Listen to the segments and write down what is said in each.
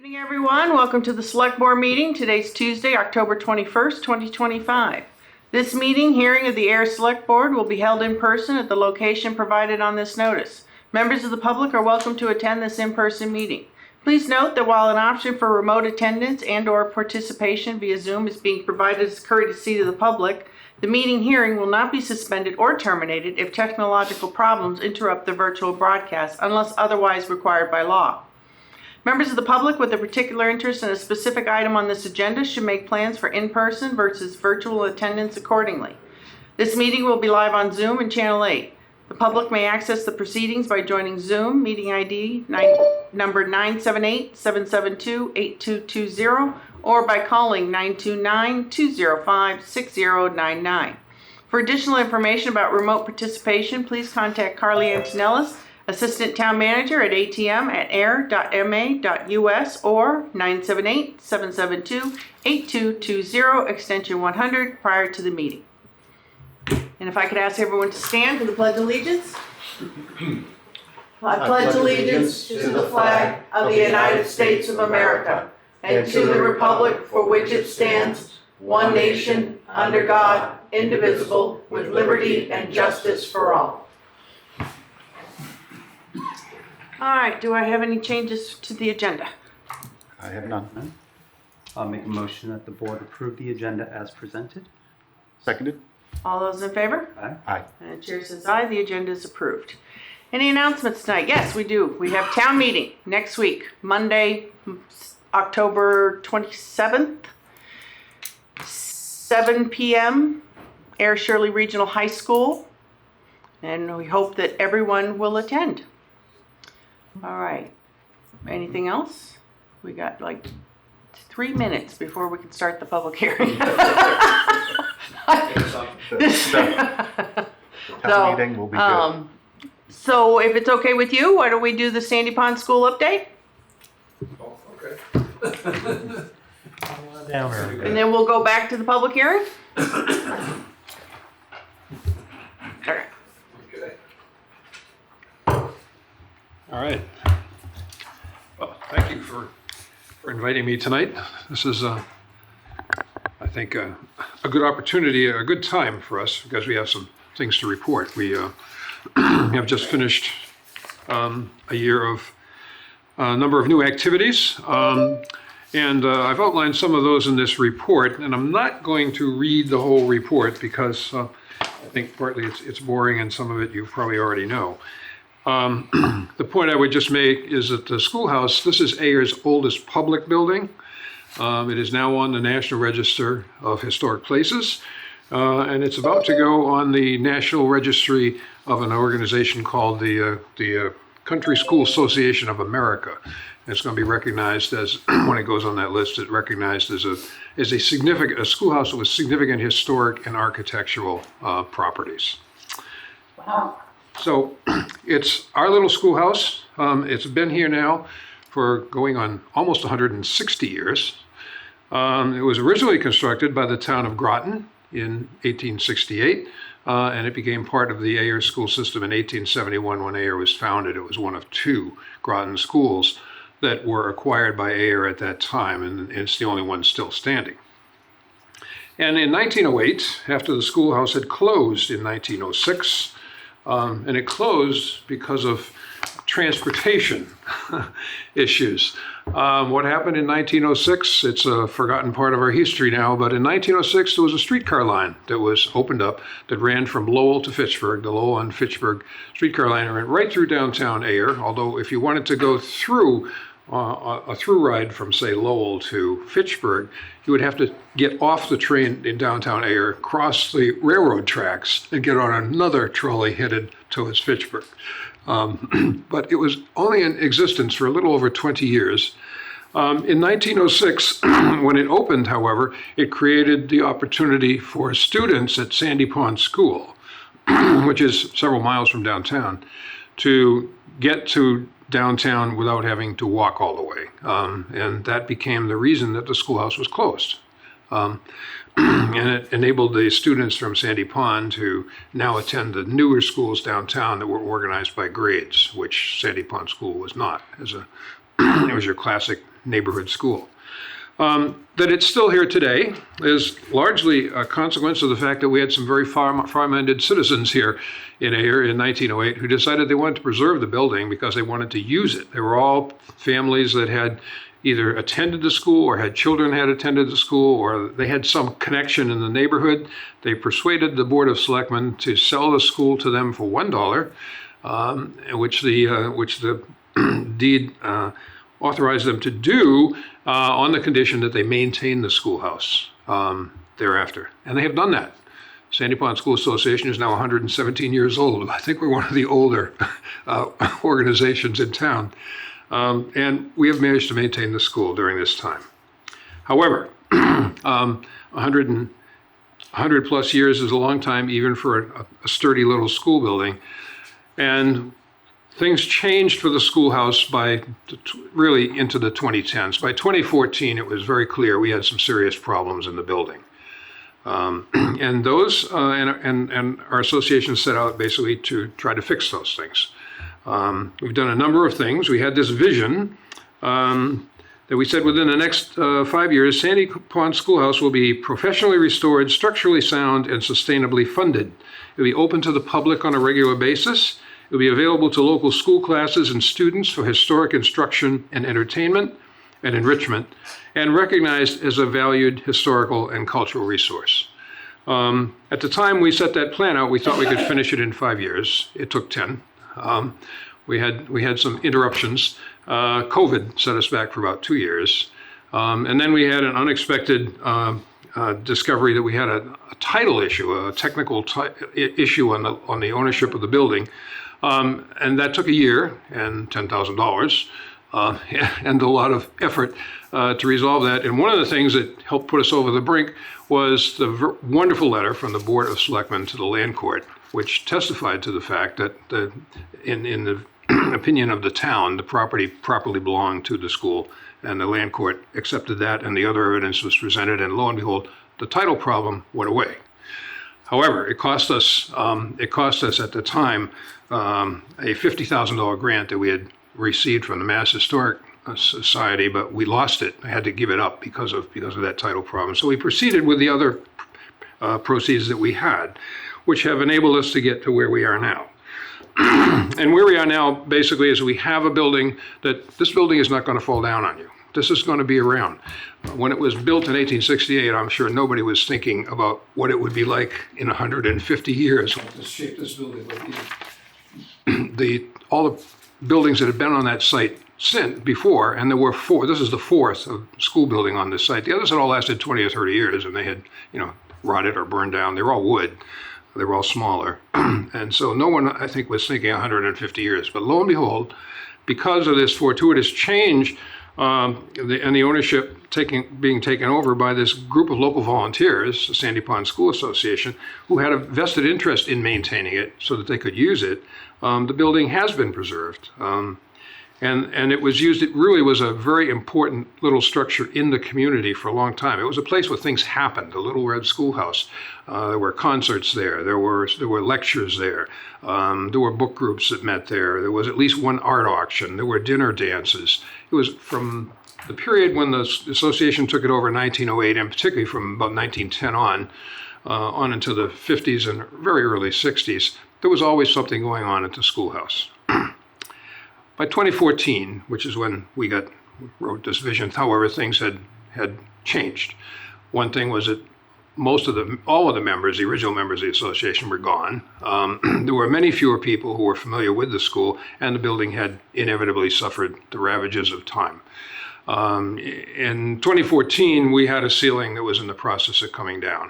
Evening, everyone. Welcome to the Select Board meeting. Today's Tuesday, October 21st, 2025. This hearing of the Ayer Select Board will be held in person at the location provided on this notice. Members of the public are welcome to attend this in-person meeting. Please note that while an option for remote attendance and/or participation via Zoom is being provided as courtesy to the public, the hearing will not be suspended or terminated if technological problems interrupt the virtual broadcast unless otherwise required by law. Members of the public with a particular interest in a specific item on this agenda should make plans for in-person versus virtual attendance accordingly. This meeting will be live on Zoom and Channel 8. The public may access the proceedings by joining Zoom, meeting ID number 978-772-8220, or by calling 929-205-6099. For additional information about remote participation, please contact Carly Antonellis, Assistant Town Manager at atm@ayer.ma.us or 978-772-8220, extension 100, prior to the meeting. And if I could ask everyone to stand for the Pledge of Allegiance. I pledge allegiance to the flag of the United States of America and to the republic for which it stands, one nation, under God, indivisible, with liberty and justice for all. All right, do I have any changes to the agenda? I have none. I'll make a motion that the board approve the agenda as presented. Seconded? All those in favor? Aye. Aye. And the chair says aye, the agenda is approved. Any announcements tonight? Yes, we do. We have town meeting next week, Monday, October 27th, 7 p.m., Ayer Shirley Regional High School, and we hope that everyone will attend. All right. Anything else? We got like 3 minutes before we can start the public hearing. Town meeting will be good. So if it's okay with you, why don't we do the Sandy Pond School update? Oh, okay. And then we'll go back to the public hearing? Okay. Okay. All right. Well, thank you for inviting me tonight. This is, I think, a good opportunity, a good time for us because we have some things to report. We have just finished a year of a number of new activities, and I've outlined some of those in this report, and I'm not going to read the whole report because I think partly it's boring and some of it you probably already know. The point I would just make is that the schoolhouse, this is Ayer's oldest public building. It is now on the National Register of Historic Places, and it's about to go on the National Registry of an organization called the Country School Association of America. And it's going to be recognized as, when it goes on that list, it's recognized as a schoolhouse with significant historic and architectural properties. Wow. So it's our little schoolhouse. It's been here now for going on almost 160 years. It was originally constructed by the town of Groton in 1868, and it became part of the Ayer school system in 1871 when Ayer was founded. It was one of 2 Groton schools that were acquired by Ayer at that time, and it's the only one still standing. And in 1908, after the schoolhouse had closed in 1906, and it closed because of transportation issues. What happened in 1906, it's a forgotten part of our history now, but in 1906 there was a streetcar line that was opened up that ran from Lowell to Fitchburg. The Lowell and Fitchburg streetcar line went right through downtown Ayer, although if you wanted to go through a through ride from, say, Lowell to Fitchburg, you would have to get off the train in downtown Ayer, cross the railroad tracks, and get on another trolley headed towards Fitchburg. But it was only in existence for a little over 20 years. In 1906, when it opened, however, it created the opportunity for students at Sandy Pond School, which is several miles from downtown, to get to downtown without having to walk all the way. And that became the reason that the schoolhouse was closed. And it enabled the students from Sandy Pond to now attend the newer schools downtown that were organized by grades, which Sandy Pond School was not. It was your classic neighborhood school. That it's still here today is largely a consequence of the fact that we had some very far-minded citizens here in Ayer in 1908 who decided they wanted to preserve the building because they wanted to use it. They were all families that had either attended the school or had children had attended the school, or they had some connection in the neighborhood. They persuaded the Board of Selectmen to sell the school to them for $1, which the deed authorized them to do on the condition that they maintain the schoolhouse thereafter. And they have done that. Sandy Pond School Association is now 117 years old. I think we're one of the older organizations in town. And we have managed to maintain the school during this time. However, 100 plus years is a long time even for a sturdy little school building. And things changed for the schoolhouse by really into the 2010s. By 2014, it was very clear we had some serious problems in the building. And those and our association set out basically to try to fix those things. We've done a number of things. We had this vision that we said within the next 5 years, Sandy Pond Schoolhouse will be professionally restored, structurally sound, and sustainably funded. It will be open to the public on a regular basis. It will be available to local school classes and students for historic instruction and entertainment and enrichment, and recognized as a valued historical and cultural resource. At the time we set that plan out, we thought we could finish it in 5 years. It took 10. We had some interruptions. COVID set us back for about 2 years. And then we had an unexpected discovery that we had a title issue, a technical issue on the ownership of the building. And that took a year and $10,000 and a lot of effort to resolve that. And one of the things that helped put us over the brink was the wonderful letter from the Board of Selectmen to the Land Court, which testified to the fact that in the opinion of the town, the property properly belonged to the school, and the Land Court accepted that, and the other evidence was presented, and lo and behold, the title problem went away. However, it cost us at the time a $50,000 grant that we had received from the Mass Historic Society, but we lost it. I had to give it up because of that title problem. So we proceeded with the other proceeds that we had, which have enabled us to get to where we are now. And where we are now basically is we have a building that this building is not going to fall down on you. This is going to be around. When it was built in 1868, I'm sure nobody was thinking about what it would be like in 150 years. What the shape this building would be. All the buildings that had been on that site since before, and there were 4. This is the 4th of school building on this site. The others had all lasted 20 or 30 years, and they had, rotted or burned down. They were all wood. They were all smaller. And so no one, I think, was thinking 150 years. But lo and behold, because of this fortuitous change and the ownership being taken over by this group of local volunteers, the Sandy Pond School Association, who had a vested interest in maintaining it so that they could use it, the building has been preserved. And it was used, it really was a very important little structure in the community for a long time. It was a place where things happened, the Little Red Schoolhouse. There were concerts there, there were lectures there, there were book groups that met there, there was at least one art auction, there were dinner dances. It was from the period when the association took it over in 1908, and particularly from about 1910 on into the 50s and very early 60s, there was always something going on at the schoolhouse. By 2014, which is when we wrote this vision, however, things had changed. One thing was that all of the members, the original members of the association, were gone. There were many fewer people who were familiar with the school, and the building had inevitably suffered the ravages of time. In 2014, we had a ceiling that was in the process of coming down.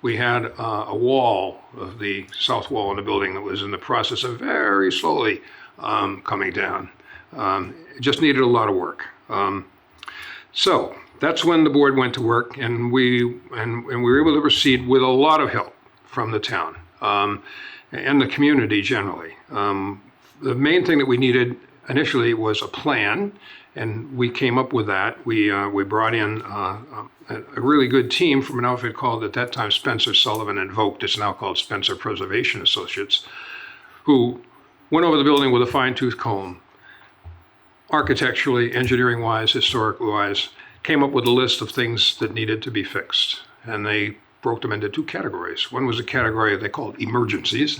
We had a wall, the south wall in the building, that was in the process of very slowly coming down. It just needed a lot of work. So that's when the board went to work, and we were able to proceed with a lot of help from the town and the community generally. The main thing that we needed initially was a plan, and we came up with that. We brought in a really good team from an outfit called, at that time, Spencer, Sullivan, and Vogt. It's now called Spencer Preservation Associates, who went over the building with a fine-tooth comb, architecturally, engineering-wise, historic-wise, came up with a list of things that needed to be fixed. And they broke them into two categories. One was a category they called emergencies,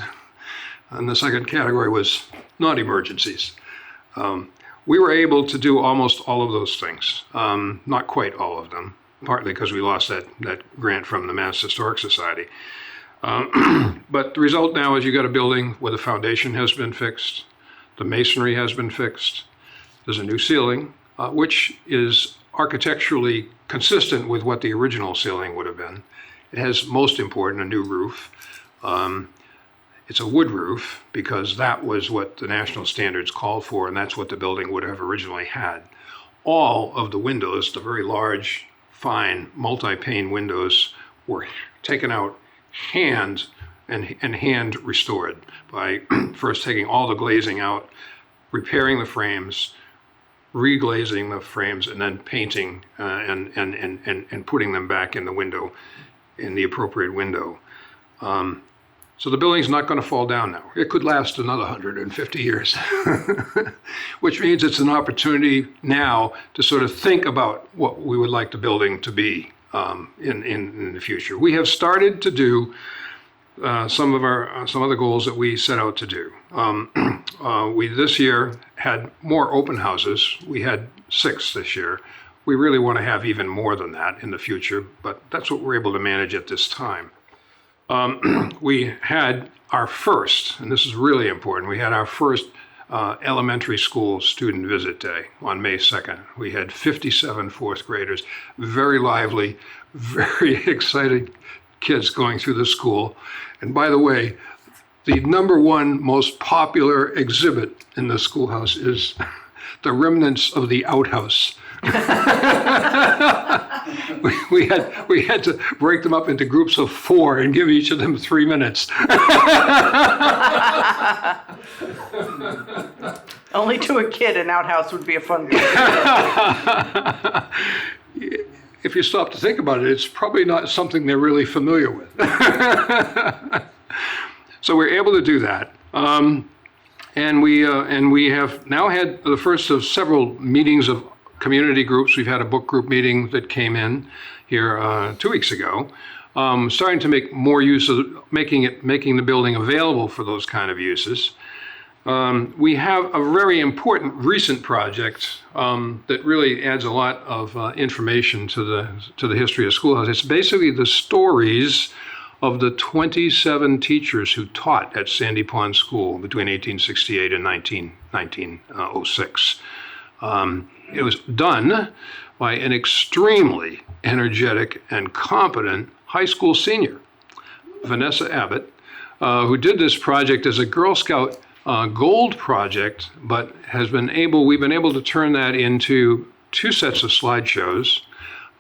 and the second category was non-emergencies. We were able to do almost all of those things, not quite all of them, partly because we lost that grant from the Mass Historic Society. But the result now is you got a building where the foundation has been fixed, the masonry has been fixed, there's a new ceiling, which is architecturally consistent with what the original ceiling would have been. It has, most important, a new roof. It's a wood roof because that was what the national standards called for, and that's what the building would have originally had. All of the windows, the very large, fine, multi-pane windows, were taken out hand restored by first taking all the glazing out, repairing the frames, reglazing the frames, and then painting and putting them back in the window, in the appropriate window. So the building's not going to fall down now. It could last another 150 years, which means it's an opportunity now to sort of think about what we would like the building to be in the future. We have started to do some of the goals that we set out to do. We this year had more open houses. We had 6 this year. We really want to have even more than that in the future, but that's what we're able to manage at this time. We had our first, and this is really important, we had our first elementary school student visit day on May 2nd. We had 57 fourth graders, very lively, very excited kids going through the school. And by the way, the number 1 most popular exhibit in the schoolhouse is the remnants of the outhouse. we had to break them up into groups of 4 and give each of them 3 minutes. Only to a kid, an outhouse would be a fun game. If you stop to think about it, it's probably not something they're really familiar with. So we're able to do that. And we have now had the first of several meetings of community groups. We've had a book group meeting that came in here 2 weeks ago, starting to make more use of making the building available for those kind of uses. We have a very important recent project that really adds a lot of information to the history of Schoolhouse. It's basically the stories of the 27 teachers who taught at Sandy Pond School between 1868 and 1906. It was done by an extremely energetic and competent high school senior, Vanessa Abbott, who did this project as a Girl Scout Gold project, but we've been able to turn that into 2 sets of slideshows,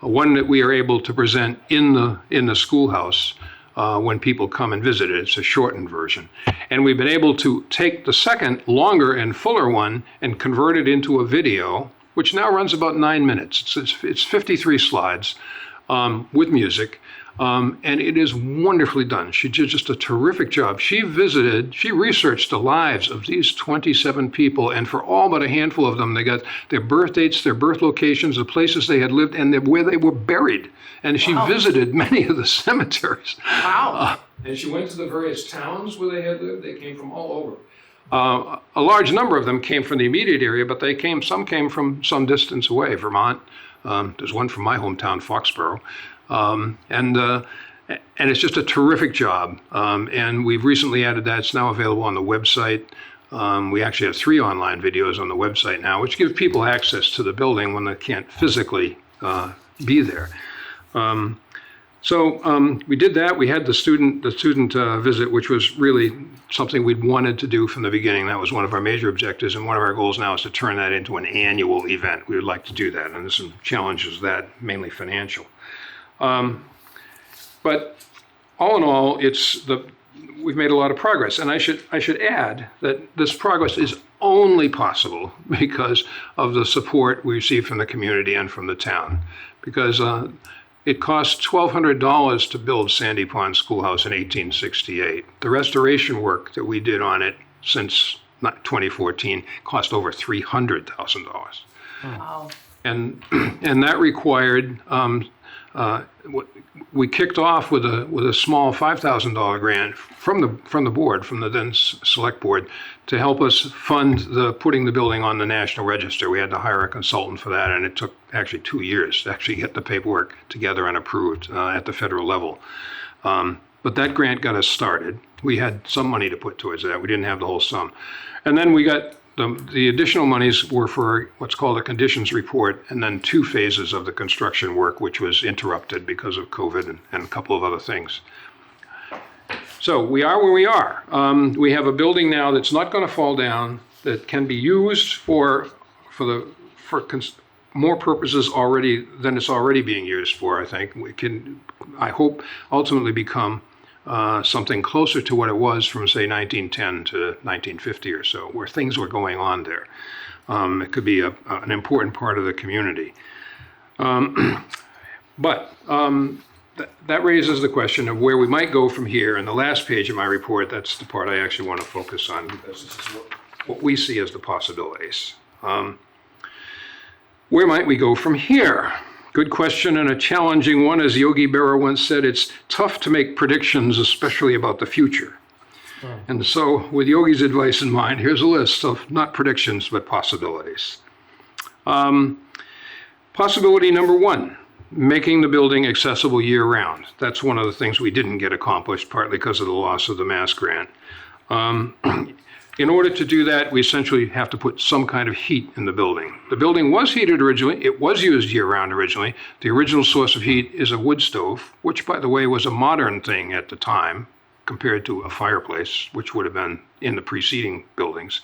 one that we are able to present in the schoolhouse when people come and visit it. It's a shortened version. And we've been able to take the second, longer and fuller one and convert it into a video, which now runs about 9 minutes. It's 53 slides with music, and it is wonderfully done. She did just a terrific job. She researched the lives of these 27 people, and for all but a handful of them, they got their birth dates, their birth locations, the places they had lived, and where they were buried. And she visited many of the cemeteries. Wow. And she went to the various towns where they had lived. They came from all over. A large number of them came from the immediate area, but some came from some distance away, Vermont. There's one from my hometown, Foxborough. And it's just a terrific job. And we've recently added that. It's now available on the website. We actually have 3 online videos on the website now, which give people access to the building when they can't physically be there. So we did that. We had the student visit, which was really something we'd wanted to do from the beginning. That was one of our major objectives, and one of our goals now is to turn that into an annual event. We would like to do that, and there's some challenges with that, mainly financial. But all in all, we've made a lot of progress, and I should add that this progress is only possible because of the support we receive from the community and from the town, because it cost $1,200 to build Sandy Pond Schoolhouse in 1868. The restoration work that we did on it since not 2014, cost over $300,000. Wow. And that required, we kicked off with a small $5,000 grant from the board, from the then select board, to help us fund putting the building on the National Register. We had to hire a consultant for that, and it took actually 2 years to actually get the paperwork together and approved at the federal level. But that grant got us started. We had some money to put towards that. We didn't have the whole sum. And then we got the additional monies were for what's called a conditions report, and then 2 phases of the construction work, which was interrupted because of COVID and a couple of other things. So we are where we are. We have a building now that's not going to fall down, that can be used for more purposes already than it's already being used for. I think we can, I hope, ultimately become something closer to what it was from, say, 1910 to 1950 or so, where things were going on there. It could be an important part of the community. But that raises the question of where we might go from here. And the last page of my report, that's the part I actually want to focus on, because this is what we see as the possibilities. Where might we go from here? Good question, and a challenging one. As Yogi Berra once said, it's tough to make predictions, especially about the future. And so, with Yogi's advice in mind, here's a list of not predictions, but possibilities. Possibility number 1, making the building accessible year-round. That's one of the things we didn't get accomplished, partly because of the loss of the Mass grant. In order to do that, we essentially have to put some kind of heat in the building. The building was heated originally. It was used year-round originally. The original source of heat is a wood stove, which, by the way, was a modern thing at the time compared to a fireplace, which would have been in the preceding buildings.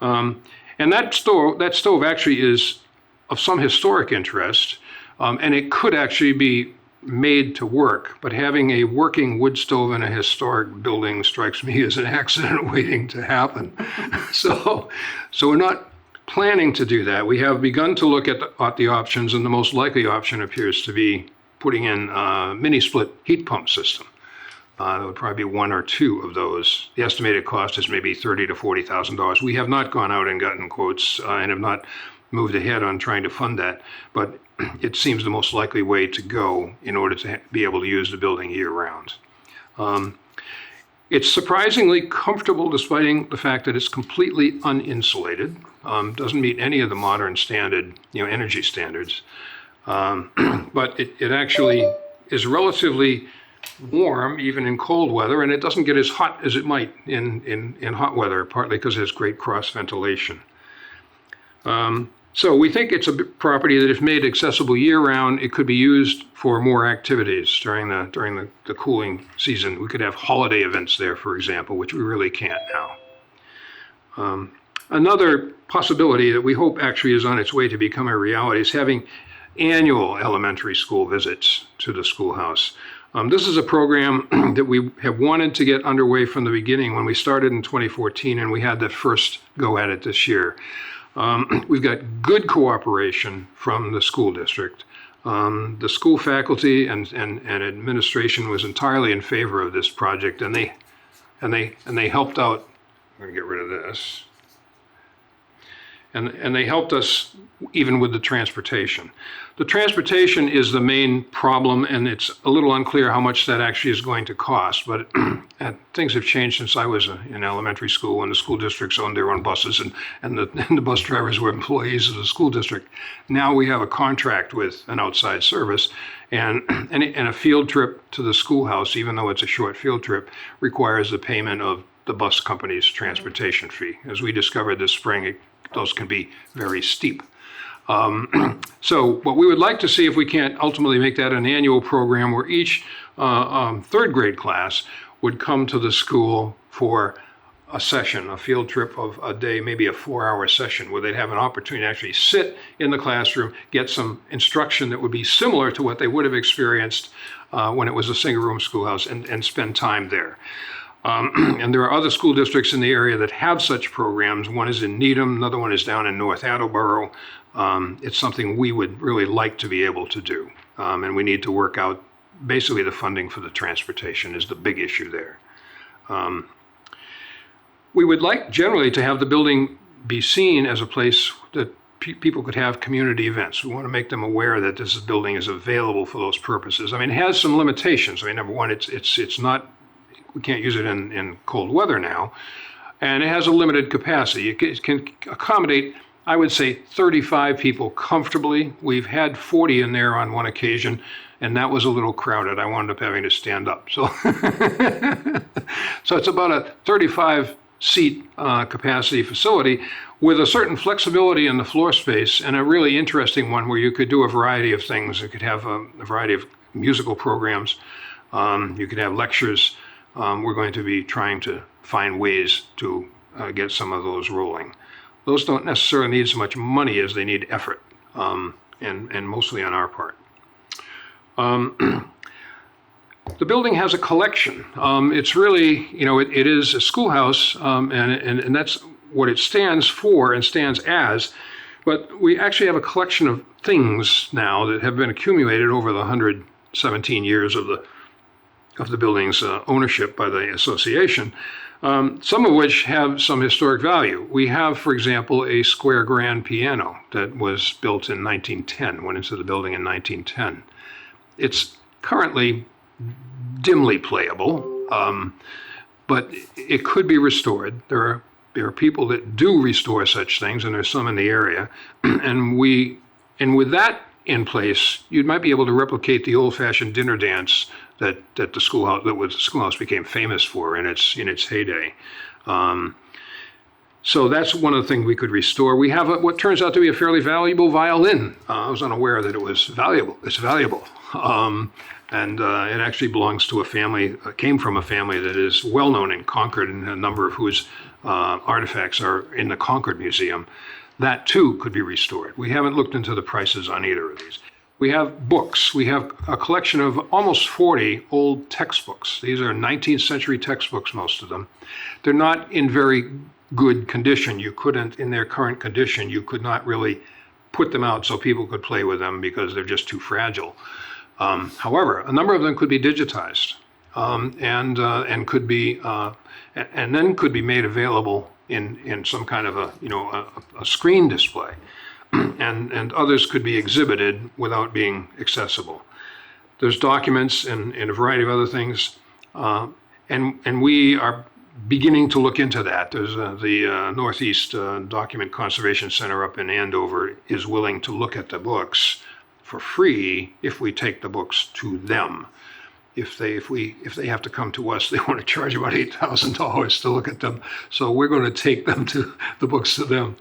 And that stove actually is of some historic interest, and it could actually be made to work, but having a working wood stove in a historic building strikes me as an accident waiting to happen. So we're not planning to do that. We have begun to look at the options, and the most likely option appears to be putting in a mini split heat pump system. There would probably be 1 or 2 of those. The estimated cost is maybe $30,000 to $40,000. We have not gone out and gotten quotes and have not moved ahead on trying to fund that, but it seems the most likely way to go in order to be able to use the building year-round. It's surprisingly comfortable, despite the fact that it's completely uninsulated. Doesn't meet any of the modern standard, energy standards. But it actually is relatively warm, even in cold weather, and it doesn't get as hot as it might in hot weather, partly because it has great cross ventilation. So we think it's a property that, if made accessible year-round, it could be used for more activities during the cooling season. We could have holiday events there, for example, which we really can't now. Another possibility that we hope actually is on its way to become a reality is having annual elementary school visits to the schoolhouse. This is a program that we have wanted to get underway from the beginning when we started in 2014, and we had the first go at it this year. We've got good cooperation from the school district. The school faculty and administration was entirely in favor of this project, and they helped out. I'm going to get rid of this. And they helped us even with the transportation. The transportation is the main problem, and it's a little unclear how much that actually is going to cost, but things have changed since I was in elementary school, when the school districts owned their own buses and the bus drivers were employees of the school district. Now we have a contract with an outside service, and a field trip to the schoolhouse, even though it's a short field trip, requires the payment of the bus company's transportation fee. As we discovered this spring, those can be very steep. So what we would like to see, if we can't ultimately make that an annual program, where each third grade class would come to the school for a session, a field trip of a day, maybe a 4-hour session, where they'd have an opportunity to actually sit in the classroom, get some instruction that would be similar to what they would have experienced when it was a single-room schoolhouse, and spend time there. And there are other school districts in the area that have such programs. One is in Needham, another one is down in North Attleboro. It's something we would really like to be able to do. And we need to work out basically the funding for the transportation is the big issue there. We would like generally to have the building be seen as a place that people could have community events. We want to make them aware that this building is available for those purposes. I mean, it has some limitations. I mean, number one, it's not, we can't use it in cold weather now, and it has a limited capacity. It can accommodate, I would say, 35 people comfortably. We've had 40 in there on one occasion, and that was a little crowded. I wound up having to stand up. So, so it's about a 35 seat capacity facility with a certain flexibility in the floor space, and a really interesting one where you could do a variety of things. You could have a variety of musical programs. You could have lectures. We're going to be trying to find ways to get some of those rolling. Those don't necessarily need so much money as they need effort, and mostly on our part. The building has a collection. It's really, it is a schoolhouse, and that's what it stands for and stands as. But we actually have a collection of things now that have been accumulated over the 117 years of the building's ownership by the association. Some of which have some historic value. We have, for example, a square grand piano that was built in 1910, went into the building in 1910. It's currently dimly playable, but it could be restored. There are people that do restore such things, and there's some in the area. And with that in place, you might be able to replicate the old-fashioned dinner dance that the schoolhouse became famous for in its heyday. So that's one of the things we could restore. We have what turns out to be a fairly valuable violin. I was unaware that it was valuable. It's valuable. And it actually belongs to a family, came from a family that is well known in Concord, and a number of whose artifacts are in the Concord Museum. That too could be restored. We haven't looked into the prices on either of these. We have books. We have a collection of almost 40 old textbooks. These are 19th century textbooks, most of them. They're not in very good condition. You couldn't, in their current condition, you could not really put them out so people could play with them because they're just too fragile. However, a number of them could be digitized and could be and then could be made available in some kind of a screen display, and others could be exhibited without being accessible. There's documents and a variety of other things, and we are beginning to look into that. There's the Northeast Document Conservation Center up in Andover is willing to look at the books for free if we take the books to them. If they have to come to us, they want to charge about $8,000 to look at them. So we're going to take them to the books to them.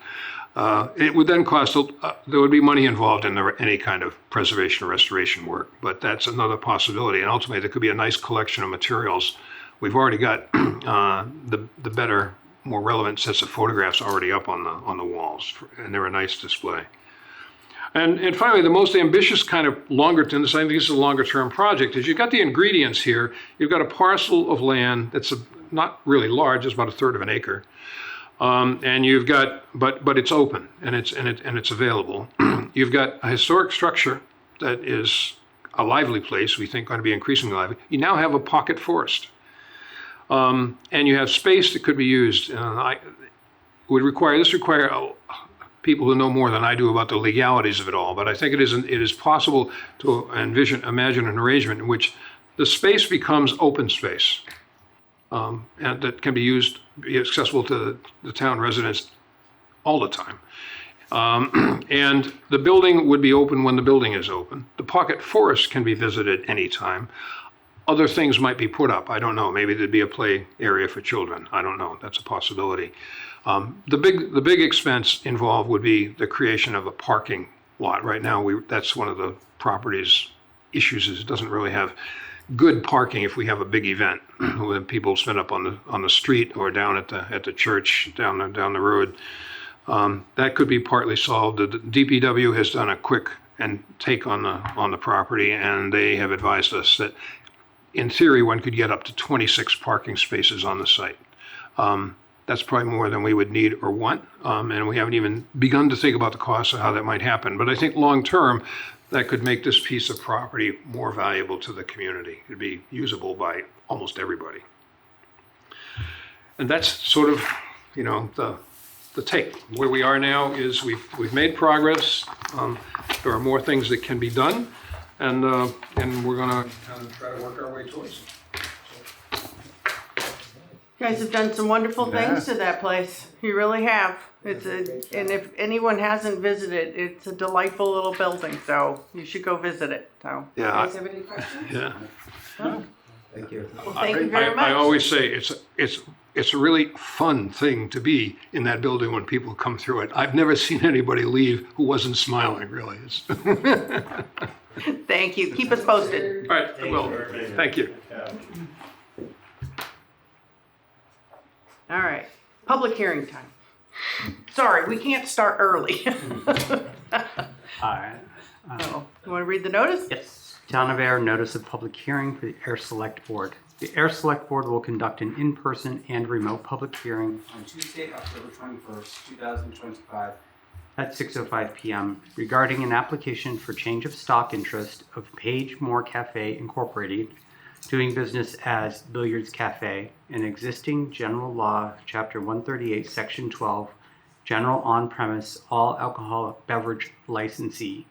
It would then cost, there would be money involved in any kind of preservation or restoration work, but that's another possibility. And ultimately, there could be a nice collection of materials. We've already got the better, more relevant sets of photographs already up on the walls, and they're a nice display. And finally, the most ambitious kind of longer term, I think this is a longer term project, is you've got the ingredients here. You've got a parcel of land that's not really large, it's about 1/3 of an acre. And you've got, but it's open and it's available. You've got a historic structure that is a lively place, we think going to be increasingly lively. You now have a pocket forest. And you have space that could be used. This require people who know more than I do about the legalities of it all, but I think it is possible to imagine an arrangement in which the space becomes open space, and that can be accessible to the town residents all the time. And the building would be open when the building is open. The pocket forest can be visited anytime. Other things might be put up. I don't know. Maybe there'd be a play area for children. I don't know. That's a possibility. The big expense involved would be the creation of a parking lot. Right now, that's one of the property's issues, is it doesn't really have good parking if we have a big event when people spend up on the street or down at the church down the road. That could be partly solved. The DPW has done a quick take on the property, and they have advised us that in theory one could get up to 26 parking spaces on the site. That's probably more than we would need or want, and we haven't even begun to think about the cost of how that might happen. But I think long term, that could make this piece of property more valuable to the community. It'd be usable by almost everybody. And that's sort of, you know, the take. Where we are now is we've made progress. There are more things that can be done, and we're gonna kind of try to work our way towards it. You guys have done some wonderful things to that place. You really have. And if anyone hasn't visited, it's a delightful little building, so you should go visit it. So, you Yeah, guys have any questions? yeah. No? Thank you. Well, thank you very much. I always say it's a really fun thing to be in that building when people come through it. I've never seen anybody leave who wasn't smiling, really. Thank you. Keep us posted. All right, well, thank you. All right. Public hearing time. Sorry, we can't start early. All right. So, you want to read the notice? Yes. Town of Ayer notice of public hearing for the Ayer Select Board. The Ayer Select Board will conduct an in-person and remote public hearing on Tuesday, October 21st, 2025 at 6:05 p.m. regarding an application for change of stock interest of Page Moore Cafe Incorporated, doing business as Billiards Cafe, an existing general law, Chapter 138, Section 12, general on-premise all alcoholic beverage licensee,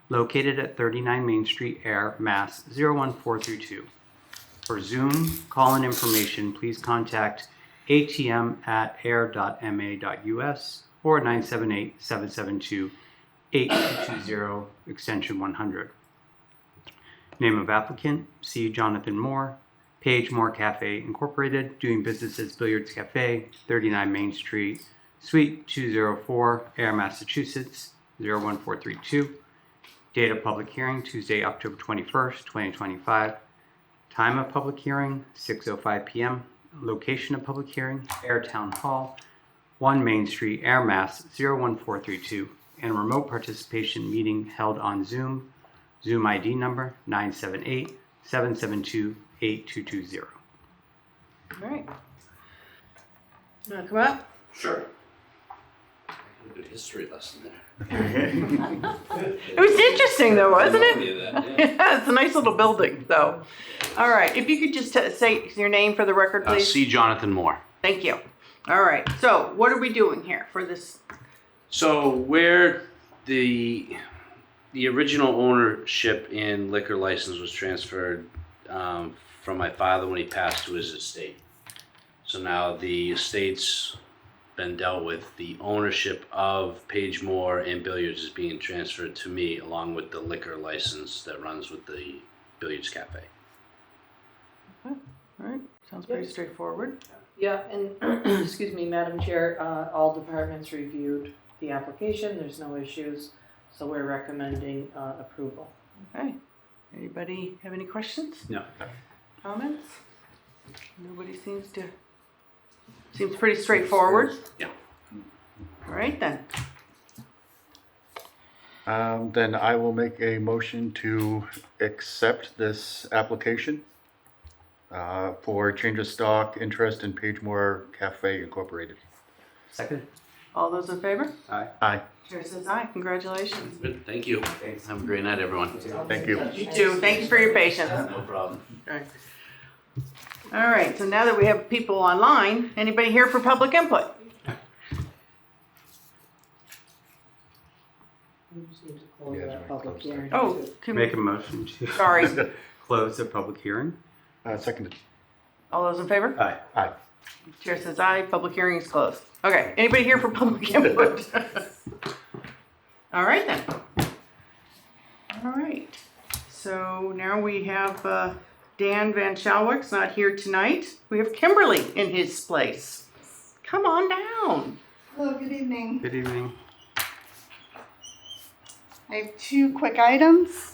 located at 39 Main Street, Ayer, Mass. 01432. For Zoom call-in information, please contact atm@ayer.ma.us or 978-772-8220, extension 100. Name of applicant, C. Jonathan Moore, Page Moore Cafe Incorporated, doing business as Billiards Cafe, 39 Main Street, Suite 204, Ayer, Massachusetts, 01432. Date of public hearing, Tuesday, October 21st, 2025. Time of public hearing, 6:05 p.m. Location of public hearing, Ayer Town Hall, 1 Main Street, Ayer, Mass. 01432. And remote participation meeting held on Zoom. Zoom ID number 978-772-8220. All right. You want to come up? Sure. Good history lesson there. It was interesting though, wasn't it? Yeah, it's a nice little building, so. All right, if you could just say your name for the record, please. C. Jonathan Moore. Thank you. All right, so what are we doing here for this? So where the original ownership and liquor license was transferred from my father when he passed to his estate. So now the estate's been dealt with. The ownership of Page Moore and Billiards is being transferred to me, along with the liquor license that runs with the Billiards Cafe. All right, sounds pretty straightforward. Yeah, and excuse me, Madam Chair, all departments reviewed the application, there's no issues, so we're recommending approval. Okay, anybody have any questions? No. Comments? Nobody seems pretty straightforward. Yeah. All right then. Then I will make a motion to accept this application for change of stock interest in Page Moore Cafe Incorporated. Second? All those in favor? Aye. Aye. Chair says aye. Congratulations. Good, thank you. Thanks. Have a great night, everyone. Thank you. You too. Thank you for your patience. No problem. All right, so now that we have people online, anybody here for public input? We just need to close that public hearing. Oh, can Make we, a motion to sorry. close the public hearing. Seconded. All those in favor? Aye. Aye. Chair says aye. Public hearing is closed. Okay, anybody here for public input? All right then. All right. So now we have Dan Van Schalwick's not here tonight. We have Kimberly in his place. Come on down. Hello, good evening. Good evening. I have two quick items.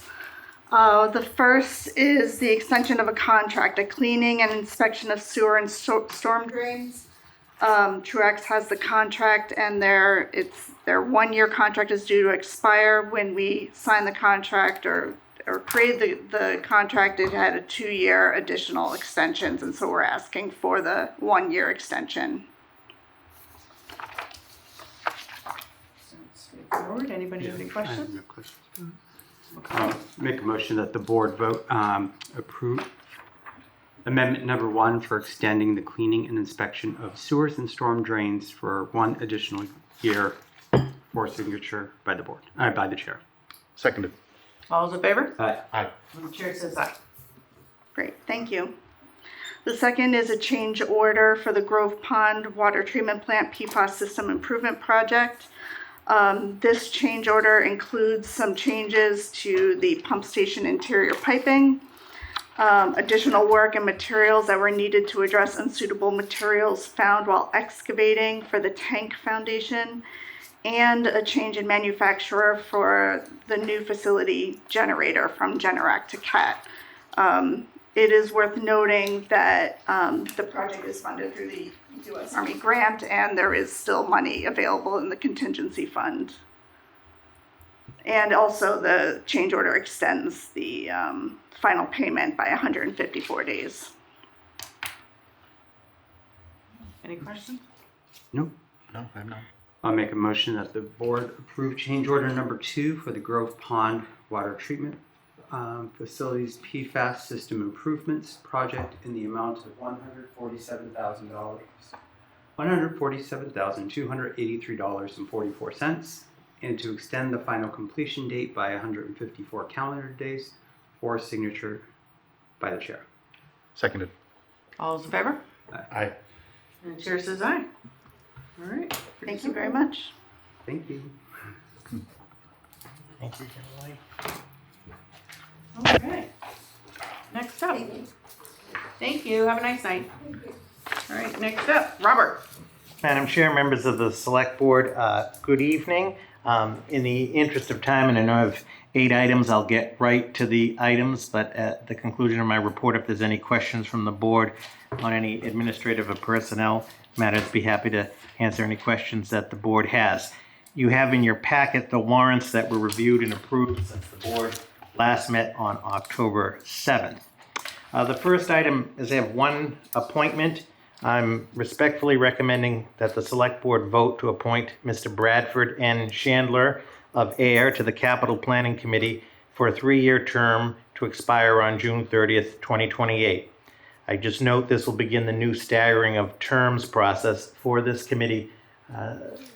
The first is the extension of a contract, a cleaning and inspection of sewer and storm drains. Truax has the contract and their 1-year contract is due to expire. When we signed the contract or created the contract, it had a 2-year additional extensions, and so we're asking for the 1-year extension. Straightforward. Anybody have any I have questions? no questions. Okay. Make a motion that the board vote approve Amendment number 1 for extending the cleaning and inspection of sewers and storm drains for 1 additional year for signature by the board, by the chair. Seconded. All those in favor? Aye. Aye. The chair says aye. Great, thank you. The second is a change order for the Grove Pond Water Treatment Plant PFAS System Improvement Project. This change order includes some changes to the pump station interior piping, additional work and materials that were needed to address unsuitable materials found while excavating for the tank foundation, and a change in manufacturer for the new facility generator from Generac to CAT. It is worth noting that the project is funded through the U.S. Army grant, and there is still money available in the contingency fund. And also the change order extends the final payment by 154 days. Any questions? No. No, I'm not. I'll make a motion that the board approve change order number 2 for the Grove Pond Water Treatment Facilities PFAS System Improvements Project in the amount of $147,000, $147,283.44, and to extend the final completion date by 154 calendar days for signature by the chair. Seconded. All those in favor? Aye. And the chair says aye. All right. Thank you very much. Thank you. Thank you, Kimberly. Okay. Next up. Thank you. Have a nice night. All right, next up, Robert. Madam Chair, members of the Select Board, good evening. In the interest of time, and I know I have 8 items, I'll get right to the items, but at the conclusion of my report, if there's any questions from the board on any administrative or personnel matters, be happy to answer any questions that the board has. You have in your packet the warrants that were reviewed and approved since the board last met on October 7th. The first item is I have one appointment. I'm respectfully recommending that the Select Board vote to appoint Mr. Bradford N. Chandler of Ayer to the Capital Planning Committee for a 3-year term to expire on June 30th, 2028. I just note this will begin the new staggering of terms process for this committee.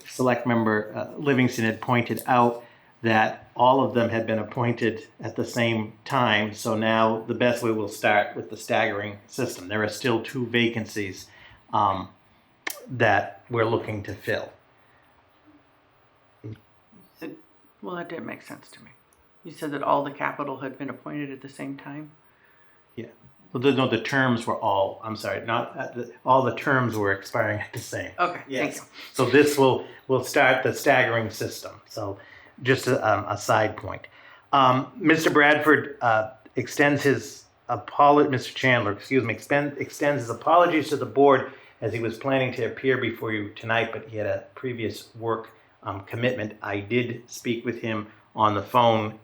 Select Member Livingston had pointed out that all of them had been appointed at the same time, so now the best way we'll start with the staggering system. There are still 2 vacancies that we're looking to fill. Well, that didn't make sense to me. You said that all the capital had been appointed at the same time? Yeah. Well, no, the terms were all, I'm sorry, not, all the terms were expiring at the same. Okay, thank Yes. you. So this will start the staggering system. So just a side point. Mr. Bradford extends his Mr. Chandler, extends his apologies to the board as he was planning to appear before you tonight, but he had a previous work commitment. I did speak with him on the phone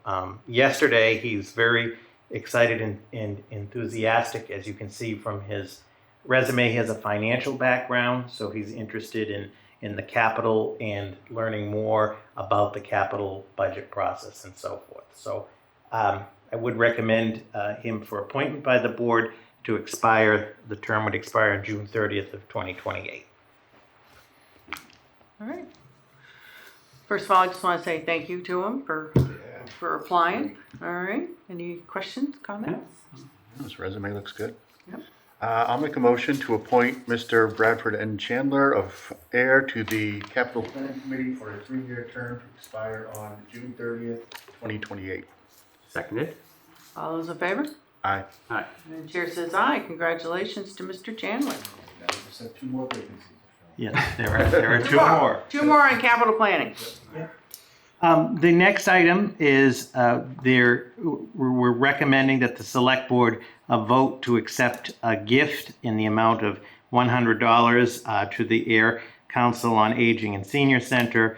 yesterday. He's very excited and enthusiastic. As you can see from his resume, he has a financial background, so he's interested in the capital and learning more about the capital budget process and so forth. So I would recommend him for appointment by the board to expire. The term would expire on June 30th of 2028. All right. First of all, I just want to say thank you to him for applying. All right. Any questions, comments? This resume looks good. Yep. I'll make a motion to appoint Mr. Bradford N. Chandler of Ayer to the Capital Planning Committee for a 3-year term to expire on June 30th, 2028. Seconded. All those in favor? Aye. Aye. And the chair says aye. Congratulations to Mr. Chandler. Now we just have 2 more vacancies. Yes, there are 2 more. 2 more on capital planning. The next item is we're recommending that the Select Board vote to accept a gift in the amount of $100 to the Ayer Council on Aging and Senior Center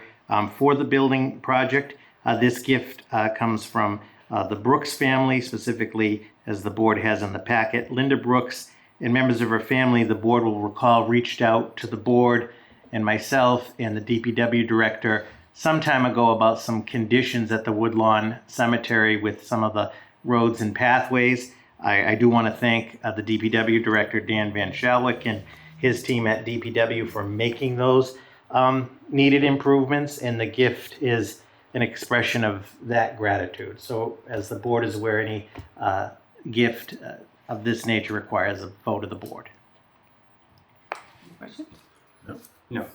for the building project. This gift comes from the Brooks family, specifically as the board has in the packet. Linda Brooks and members of her family, the board will recall, reached out to the board and myself and the DPW director some time ago about some conditions at the Woodlawn Cemetery with some of the roads and pathways. I do want to thank the DPW Director, Dan Van Shalwick, and his team at DPW for making those needed improvements, and the gift is an expression of that gratitude. So as the board is aware, any gift of this nature requires a vote of the board. Questions? No.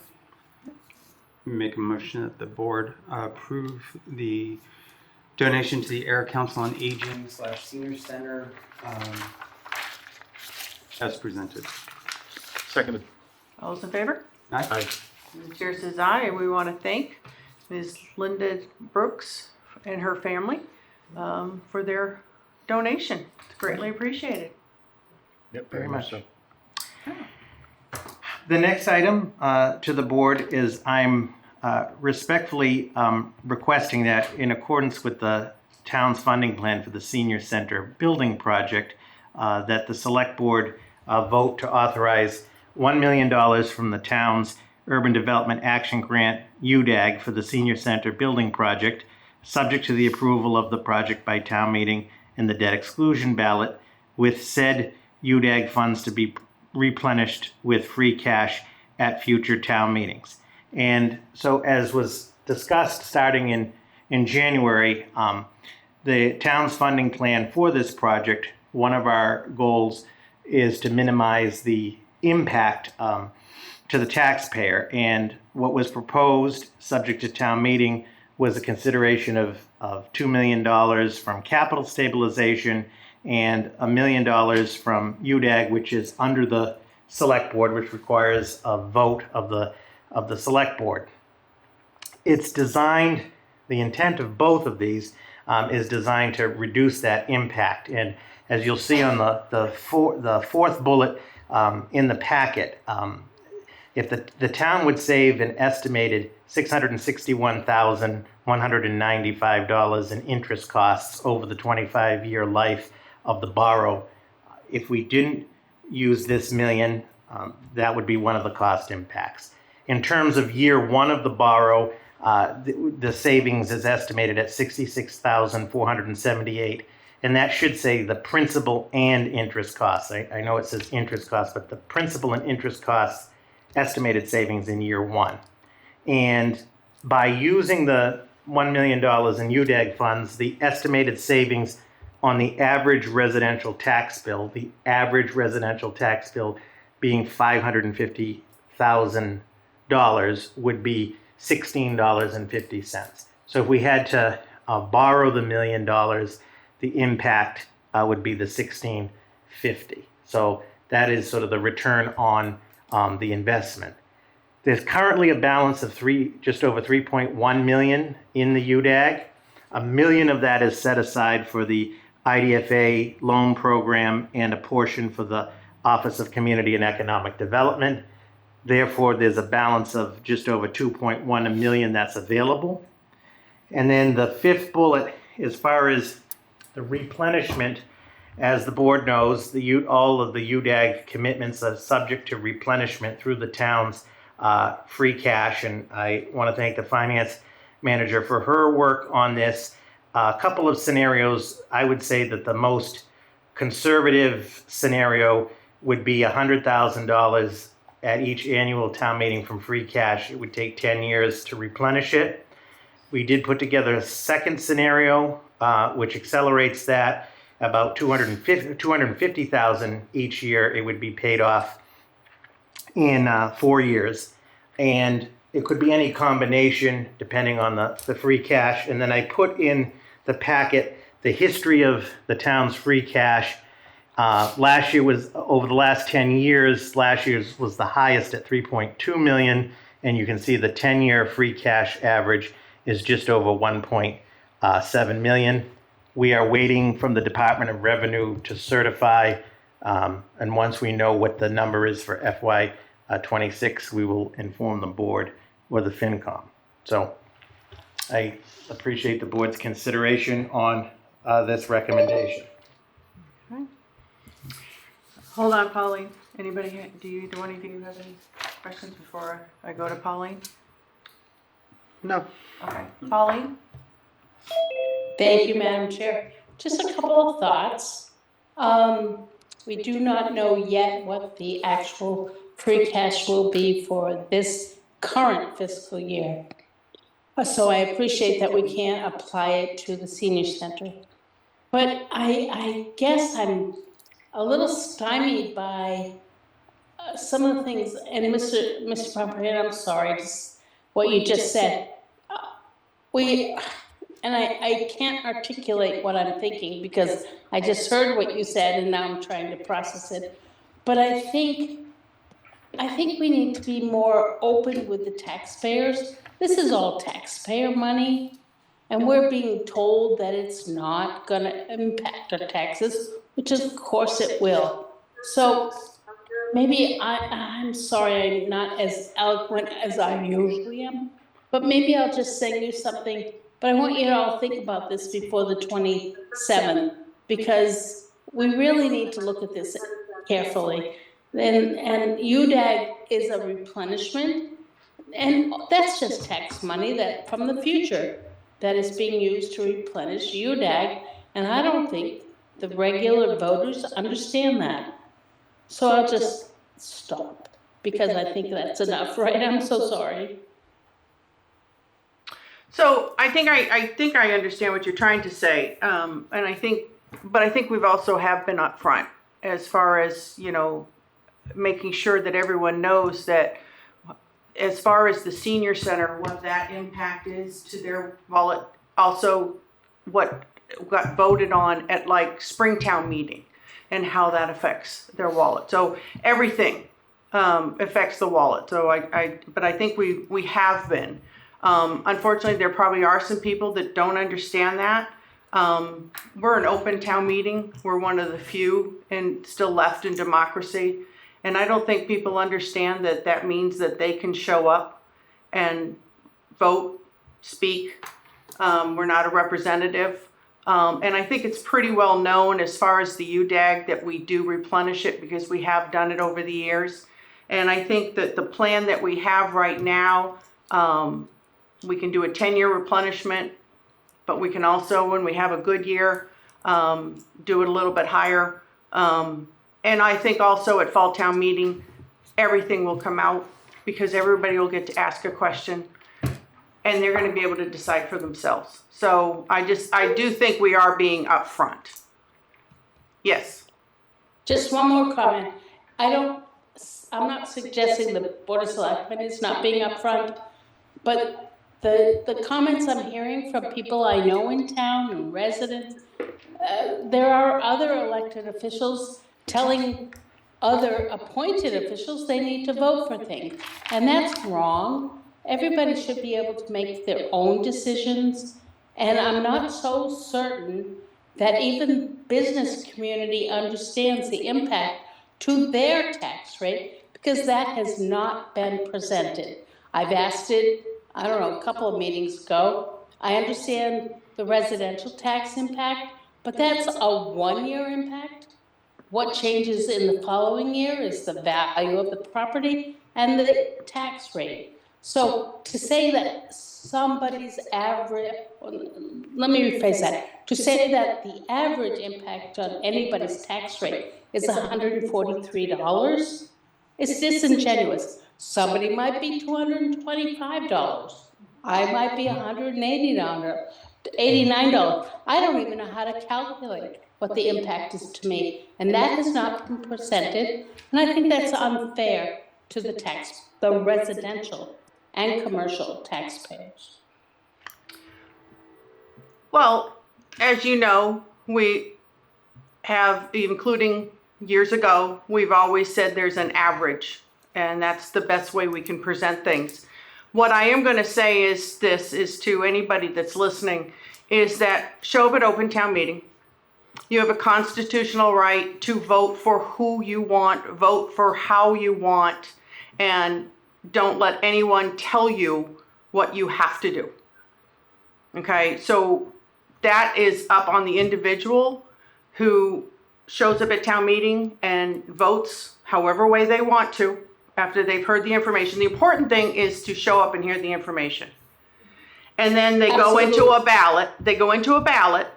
Make a motion that the board approve the donation to the Ayer Council on Aging / Senior Center as presented. Seconded. All those in favor? Aye. Aye. And the chair says aye, and we want to thank Ms. Linda Brooks and her family for their donation. It's greatly appreciated. Yep, very much so. The next item to the board is I'm respectfully requesting that in accordance with the town's funding plan for the senior center building project, that the select board vote to authorize $1 million from the town's Urban Development Action Grant, UDAG, for the senior center building project, subject to the approval of the project by town meeting and the debt exclusion ballot, with said UDAG funds to be replenished with free cash at future town meetings. And so, as was discussed starting in January, the town's funding plan for this project, one of our goals is to minimize the impact to the taxpayer. And what was proposed, subject to town meeting, was a consideration of $2 million from capital stabilization and $1 million from UDAG, which is under the select board, which requires a vote of the select board. It's designed, the intent of both of these is designed to reduce that impact. And as you'll see on the fourth bullet in the packet, if the town would save an estimated $661,195 in interest costs over the 25-year life of the borrow, if we didn't use this million, that would be one of the cost impacts. In terms of year one of the borrow, the savings is estimated at $66,478, and that should say the principal and interest costs. I know it says interest costs, but the principal and interest costs estimated savings in year one. And by using the $1 million in UDAG funds, the estimated savings on the average residential tax bill, being $550,000, would be $16.50. So if we had to borrow the $1 million, the impact would be the $16.50. So that is sort of the return on the investment. There's currently a balance of just over 3.1 million in the UDAG. $1 million of that is set aside for the IDFA loan program and a portion for the Office of Community and Economic Development. Therefore, there's a balance of just over 2.1 million that's available. And then the fifth bullet, as far as the replenishment, as the board knows, all of the UDAG commitments are subject to replenishment through the town's free cash. And I want to thank the finance manager for her work on this. A couple of scenarios, I would say that the most conservative scenario would be $100,000 at each annual town meeting from free cash. It would take 10 years to replenish it. We did put together a second scenario, which accelerates that, about $250,000 each year. It would be paid off in 4 years. And it could be any combination depending on the free cash. And then I put in the packet the history of the town's free cash. Last year was, over the last 10 years, last year's was the highest at 3.2 million. And you can see the 10-year free cash average is just over 1.7 million. We are waiting from the Department of Revenue to certify. And once we know what the number is for FY26, we will inform the board or the FinCom. So I appreciate the board's consideration on this recommendation. Okay. Hold on, Pauline. Anybody, do any of you have any questions before I go to Pauline? No. Okay, Pauline? Thank you, Madam Chair. Just a couple of thoughts. We do not know yet what the actual free cash will be for this current fiscal year. So I appreciate that we can't apply it to the senior center. But I guess I'm a little stymied by some of the things, and Mr. Pompey, I'm sorry, just what you just said. And I can't articulate what I'm thinking because I just heard what you said and now I'm trying to process it. But I think we need to be more open with the taxpayers. This is all taxpayer money, and we're being told that it's not gonna impact our taxes, which of course it will. So maybe I'm sorry I'm not as eloquent as I usually am, but maybe I'll just sing you something. But I want you to all think about this before the 27th, because we really need to look at this carefully. And UDAG is a replenishment, and that's just tax money that from the future that is being used to replenish UDAG, and I don't think the regular voters understand that. So I'll just stop, because I think that's enough, right? I'm so sorry. So I think I understand what you're trying to say, and I think we've also have been upfront as far as, you know, making sure that everyone knows that as far as the senior center, what that impact is to their wallet, also what got voted on at like Springtown meeting and how that affects their wallet. So everything affects the wallet. So but I think we have been. Unfortunately, there probably are some people that don't understand that. We're an open town meeting. We're one of the few and still left in democracy. And I don't think people understand that that means that they can show up and vote, speak. We're not a representative. And I think it's pretty well known as far as the UDAG that we do replenish it because we have done it over the years. And I think that the plan that we have right now, we can do a 10-year replenishment, but we can also, when we have a good year, do it a little bit higher. And I think also at Fall Town Meeting, everything will come out because everybody will get to ask a question and they're going to be able to decide for themselves. So I do think we are being upfront. Yes. Just one more comment. I'm not suggesting the Board of Selectmen is not being upfront, but the comments I'm hearing from people I know in town and residents, there are other elected officials telling other appointed officials they need to vote for things. And that's wrong. Everybody should be able to make their own decisions. And I'm not so certain that even business community understands the impact to their tax rate, because that has not been presented. I've asked it, I don't know, a couple of meetings ago. I understand the residential tax impact, but that's a one-year impact. What changes in the following year is the value of the property and the tax rate. So to say that somebody's average, let me rephrase that. To say that the average impact on anybody's tax rate is $143 is disingenuous. Somebody might be $225. I might be $189. I don't even know how to calculate what the impact is to me, and that has not been presented, and I think that's unfair to the residential and commercial taxpayers. Well, as you know, we have, including years ago, we've always said there's an average, and that's the best way we can present things. What I am going to say is this, is to anybody that's listening, is that show up at open town meeting. You have a constitutional right to vote for who you want, vote for how you want, and don't let anyone tell you what you have to do. Okay, so that is up on the individual who shows up at town meeting and votes however way they want to after they've heard the information. The important thing is to show up and hear the information. And then they go into a ballot. They go into a ballot,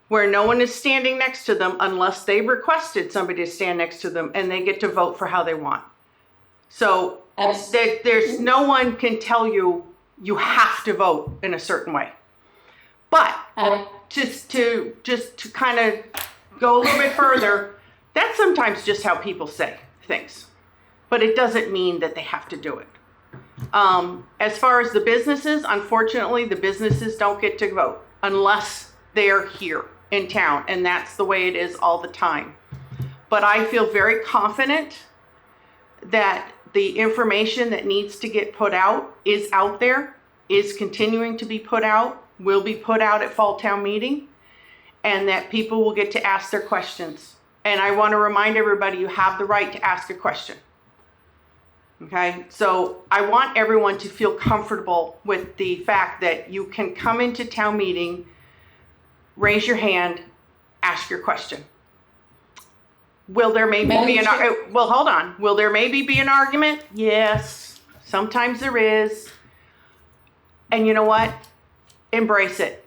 where no one is standing next to them unless they requested somebody to stand next to them, and they get to vote for how they want. So there's no one can tell you you have to vote in a certain way. But just to kind of go a little bit further, that's sometimes just how people say things, but it doesn't mean that they have to do it. As far as the businesses, unfortunately, the businesses don't get to vote unless they're here in town, and that's the way it is all the time. But I feel very confident that the information that needs to get put out is out there, is continuing to be put out, will be put out at fall town meeting, and that people will get to ask their questions. And I want to remind everybody, you have the right to ask a question. Okay, so I want everyone to feel comfortable with the fact that you can come into town meeting, raise your hand, ask your question. Will there maybe be an well, hold on. Will there maybe be an argument? Yes, sometimes there is. And you know what? Embrace it,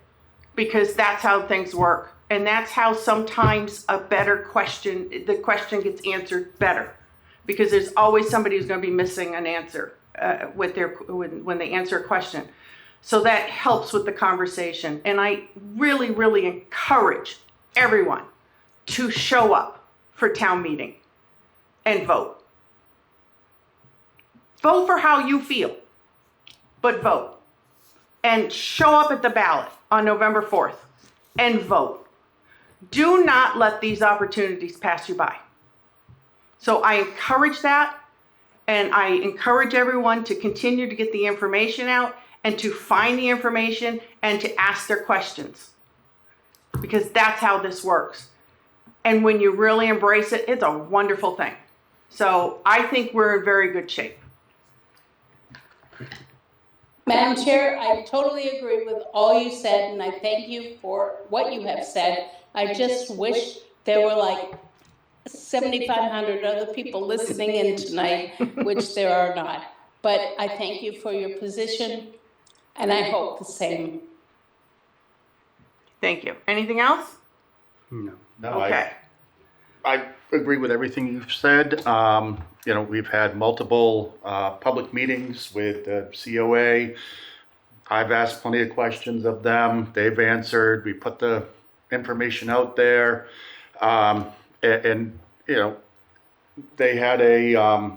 because that's how things work. And that's how sometimes a better question, the question gets answered better, because there's always somebody who's going to be missing an answer when they answer a question. So that helps with the conversation. And I really, really encourage everyone to show up for town meeting and vote. Vote for how you feel, but vote. And show up at the ballot on November 4th and vote. Do not let these opportunities pass you by. So I encourage that, and I encourage everyone to continue to get the information out and to find the information and to ask their questions, because that's how this works. And when you really embrace it, it's a wonderful thing. So I think we're in very good shape. Madam Chair, I totally agree with all you said, and I thank you for what you have said. I just wish there were like 7,500 other people listening in tonight, which there are not. But I thank you for your position, and I hope the same. Thank you. Anything else? No. No, Okay. I agree with everything you've said. We've had multiple public meetings with the COA. I've asked plenty of questions of them. They've answered. We put the information out there. They had a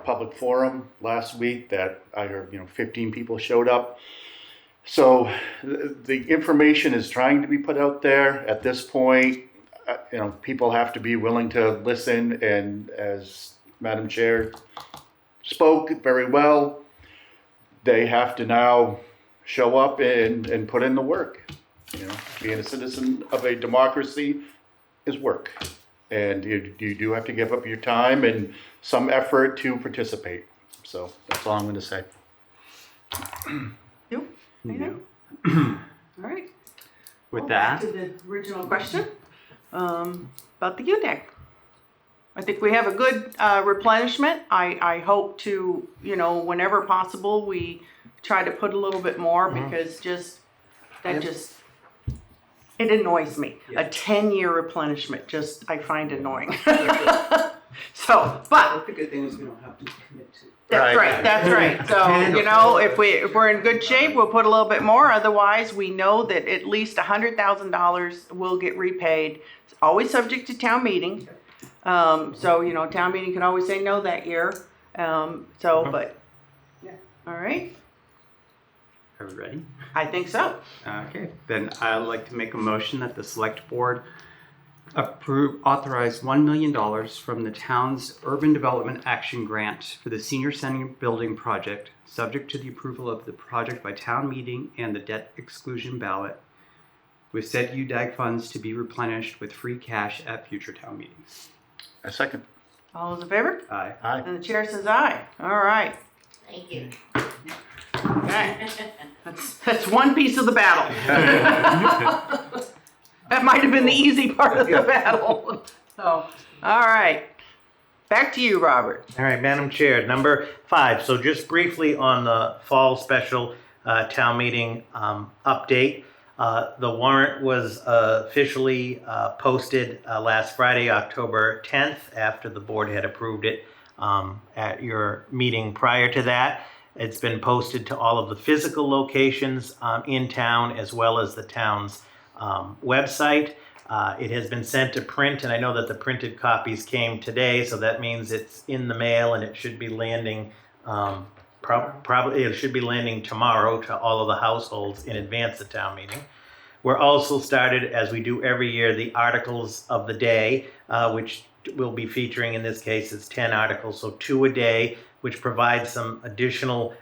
public forum last week that I heard, 15 people showed up. So the information is trying to be put out there. At this point, people have to be willing to listen, and as Madam Chair spoke very well, they have to now show up and put in the work. Being a citizen of a democracy is work, and you do have to give up your time and some effort to participate. So that's all I'm going to say. You? No. All right. With Back that, to the original question about the UDAG. I think we have a good replenishment. I hope to, whenever possible, we try to put a little bit more, because it annoys me. A 10-year replenishment, I find annoying. So, but The good thing is we don't have to commit to. that's right. That's right. So, if we're in good shape, we'll put a little bit more. Otherwise, we know that at least $100,000 will get repaid. It's always subject to town meeting. Town meeting can always say no that year. But yeah. All right. are we ready? I think so. Okay, then I'd like to make a motion that the select board authorize $1 million from the town's Urban Development Action Grant for the Senior Center Building Project, subject to the approval of the project by town meeting and the debt exclusion ballot, with said UDAG funds to be replenished with free cash at future town meetings. A second. All those in favor? Aye. Aye. And the chair says aye. All right. Thank you. Okay. That's one piece of the battle. That might have been the easy part of the battle. So, all right. Back to you, Robert. All right, Madam Chair, number 5. So just briefly on the fall special town meeting update. The warrant was officially posted last Friday, October 10th, after the board had approved it at your meeting prior to that. It's been posted to all of the physical locations in town, as well as the town's website. It has been sent to print, and I know that the printed copies came today, so that means it's in the mail, and it should be landing, probably it should be landing tomorrow to all of the households in advance of town meeting. We're also started, as we do every year, the articles of the day, which we'll be featuring. In this case, it's 10 articles, so 2 a day, which provides some additional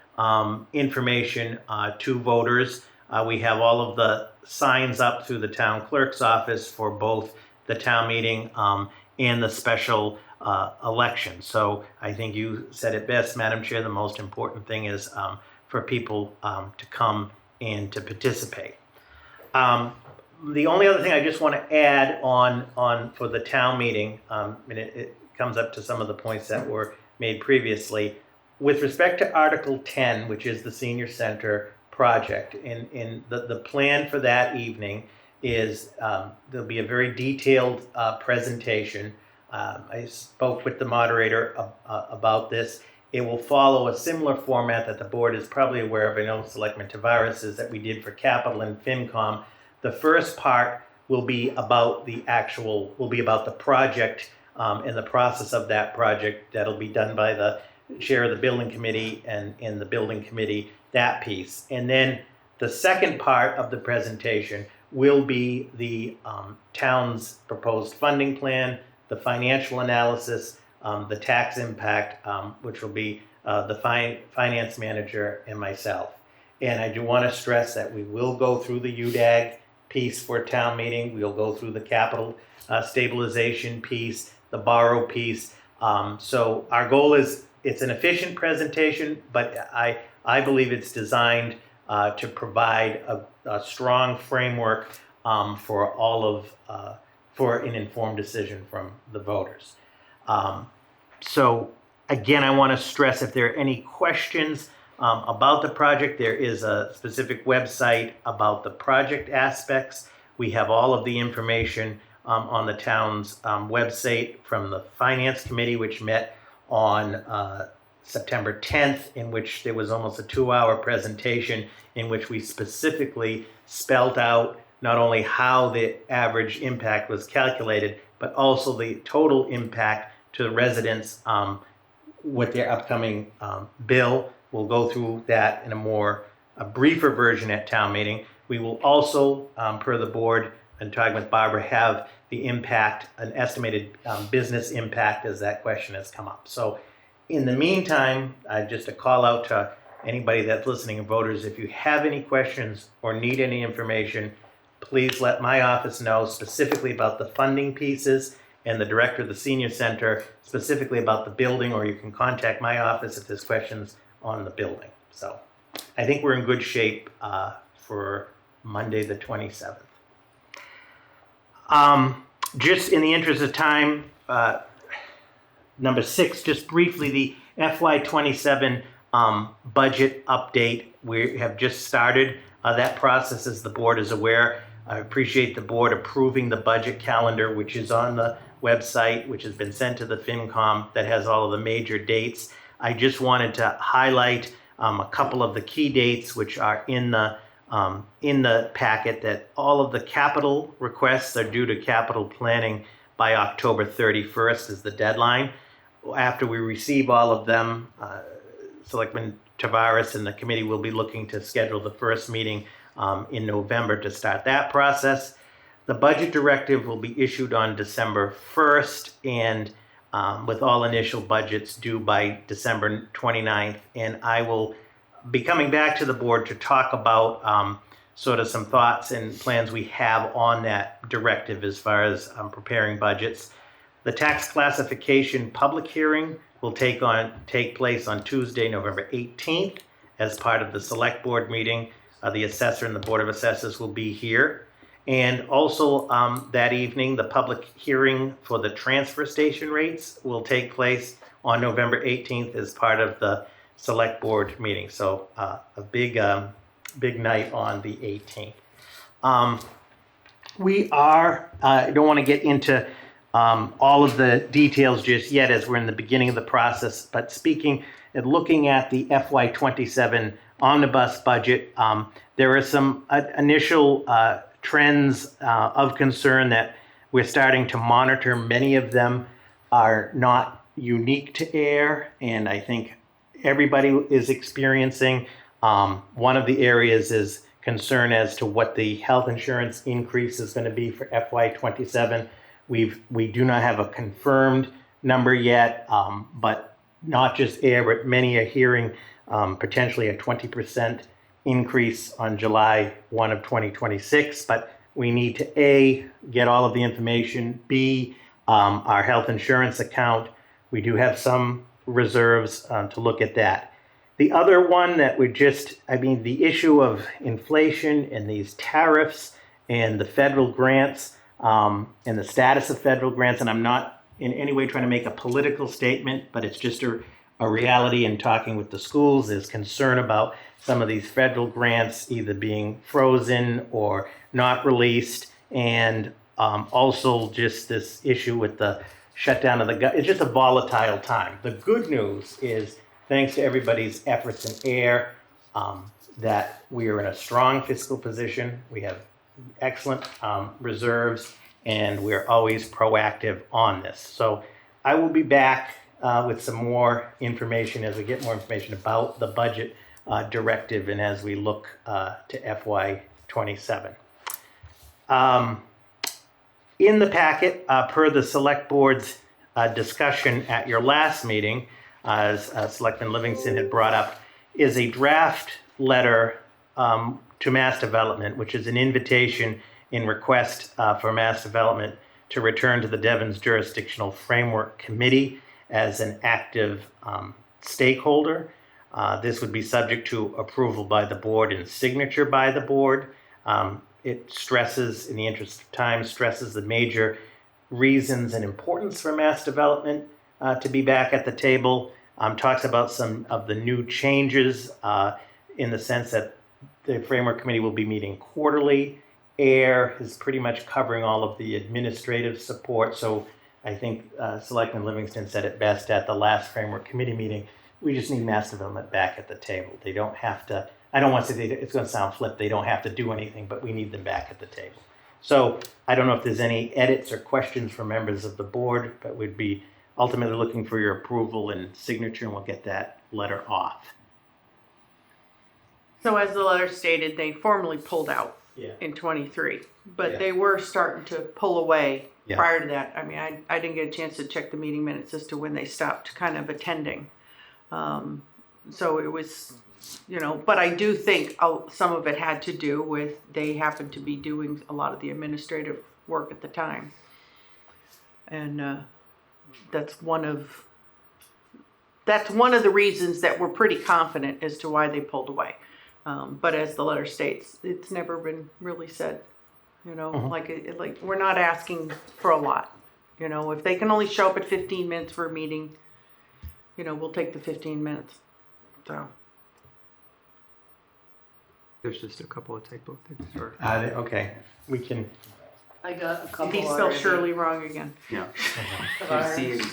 information to voters. We have all of the signs up through the town clerk's office for both the town meeting and the special election. So I think you said it best, Madam Chair. The most important thing is for people to come and to participate. The only other thing I just want to add on for the town meeting, and it comes up to some of the points that were made previously, with respect to Article 10, which is the senior center project. In the plan for that evening is there'll be a very detailed presentation. I spoke with the moderator about this. It will follow a similar format that the board is probably aware of. I know Selectman Tavares is that we did for Capital and FinCom. The first part will be about the project and the process of that project. That'll be done by the chair of the building committee and in the building committee, that piece. And then the second part of the presentation will be the town's proposed funding plan, the financial analysis, the tax impact, which will be the finance manager and myself. And I do want to stress that we will go through the UDAG piece for town meeting. We'll go through the capital stabilization piece, the borrow piece. So our goal is, it's an efficient presentation, but I believe it's designed to provide a strong framework for all of for an informed decision from the voters. So again, I want to stress, if there are any questions about the project, there is a specific website about the project aspects. We have all of the information on the town's website from the Finance Committee, which met on September 10th, in which there was almost a 2-hour presentation in which we specifically spelled out not only how the average impact was calculated, but also the total impact to the residents with their upcoming bill. We'll go through that in a briefer version at town meeting. We will also, per the board and talking with Barbara, have the impact, an estimated business impact, as that question has come up. So in the meantime, just a call out to anybody that's listening and voters, if you have any questions or need any information, please let my office know specifically about the funding pieces, and the director of the senior center specifically about the building, or you can contact my office if there's questions on the building. So I think we're in good shape for Monday the 27th. Just in the interest of time, number 6, just briefly, the FY27 budget update. We have just started that process, as the board is aware. I appreciate the board approving the budget calendar, which is on the website, which has been sent to the FinCom, that has all of the major dates. I just wanted to highlight a couple of the key dates, which are in the packet, that all of the capital requests are due to capital planning by October 31st is the deadline. After we receive all of them, Selectman Tavares and the committee will be looking to schedule the first meeting in November to start that process. The budget directive will be issued on December 1st, and with all initial budgets due by December 29th. And I will be coming back to the board to talk about sort of some thoughts and plans we have on that directive as far as preparing budgets. The tax classification public hearing will take place on Tuesday, November 18th, as part of the select board meeting. The assessor and the Board of Assessors will be here. And also that evening, the public hearing for the transfer station rates will take place on November 18th as part of the select board meeting. So a big night on the 18th. We are, I don't want to get into all of the details just yet as we're in the beginning of the process, but speaking and looking at the FY27 omnibus budget, there are some initial trends of concern that we're starting to monitor. Many of them are not unique to Ayer, and I think everybody is experiencing. One of the areas is concern as to what the health insurance increase is going to be for FY27. We do not have a confirmed number yet, but not just Ayer, but many are hearing potentially a 20% increase on July 1 of 2026. But we need to A, get all of the information, B, our health insurance account. We do have some reserves to look at that. The other one that the issue of inflation and these tariffs and the federal grants and the status of federal grants, and I'm not in any way trying to make a political statement, but it's just a reality in talking with the schools. There's concern about some of these federal grants either being frozen or not released, and also just this issue with the shutdown of the government. It's just a volatile time. The good news is, thanks to everybody's efforts in Ayer, that we are in a strong fiscal position. We have excellent reserves, and we're always proactive on this. So I will be back with some more information as we get more information about the budget directive and as we look to FY27. In the packet, per the select board's discussion at your last meeting, as Selectman Livingston had brought up, is a draft letter to Mass Development, which is an invitation in request for Mass Development to return to the Devon's Jurisdictional Framework Committee as an active stakeholder. This would be subject to approval by the board and signature by the board. It stresses, in the interest of time, stresses the major reasons and importance for Mass Development to be back at the table. Talks about some of the new changes in the sense that the Framework Committee will be meeting quarterly. Ayer is pretty much covering all of the administrative support. So I think Selectman Livingston said it best at the last Framework Committee meeting. We just need Mass Development back at the table. They don't have to, I don't want to say it's going to sound flip, they don't have to do anything, but we need them back at the table. So I don't know if there's any edits or questions from members of the board, but we'd be ultimately looking for your approval and signature, and we'll get that letter off. So as the letter stated, they formally pulled out Yeah. in 23, but Yeah. they were starting to pull away Yeah. prior to that. I mean, I didn't get a chance to check the meeting minutes as to when they stopped kind of attending. So it was, but I do think some of it had to do with they happened to be doing a lot of the administrative work at the time. And that's one of the reasons that we're pretty confident as to why they pulled away. But as the letter states, it's never been really said, like we're not asking for a lot. If they can only show up at 15 minutes for a meeting, we'll take the 15 minutes. So. There's just a couple of typo things. Or, Okay, we can. I got a couple He spelled already. Shirley wrong again. yeah. Tavares. You see,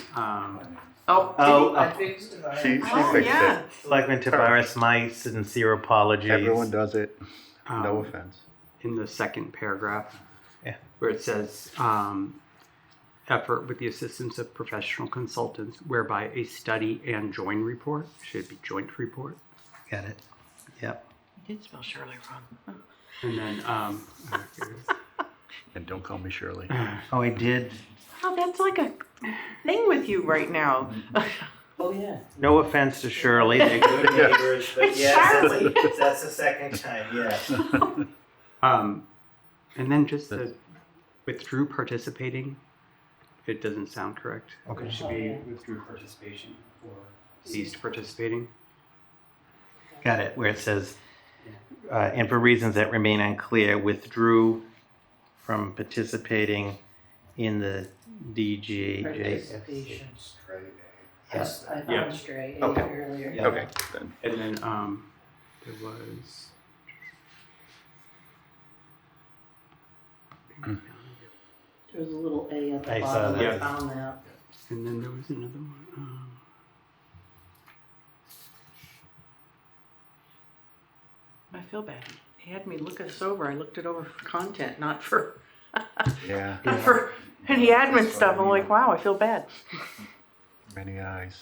I fixed it. She Oh, fixed yeah. it. Selectman Tavares, my sincere apologies. Everyone does it. No um, offense. in the second paragraph, Yeah. where it says effort with the assistance of professional consultants, whereby a study and joint report should be joint report. Got it. Yep. You did spell Shirley wrong. And then And don't call me Shirley. Oh, I did. Oh, that's like a thing with you right now. Oh, yeah. No offense to Shirley, they're good neighbors, but It's yes, Charlie. that's the second time, yes. and then just the withdrew participating. It doesn't sound correct. Okay. It should be withdrew participation or ceased participating. Got it, where it says, and for reasons that remain unclear, withdrew from participating in the DGJ. Participation. Yes, I Yeah. found stray A Okay. earlier. Yeah. Okay, then. And then there was There's a little A at the I saw bottom, I that. found that. And then there was another one. I feel bad. He had me look this over. I looked it over for content, not for, Yeah, not for any admin stuff. I'm like, wow, I feel bad. many eyes.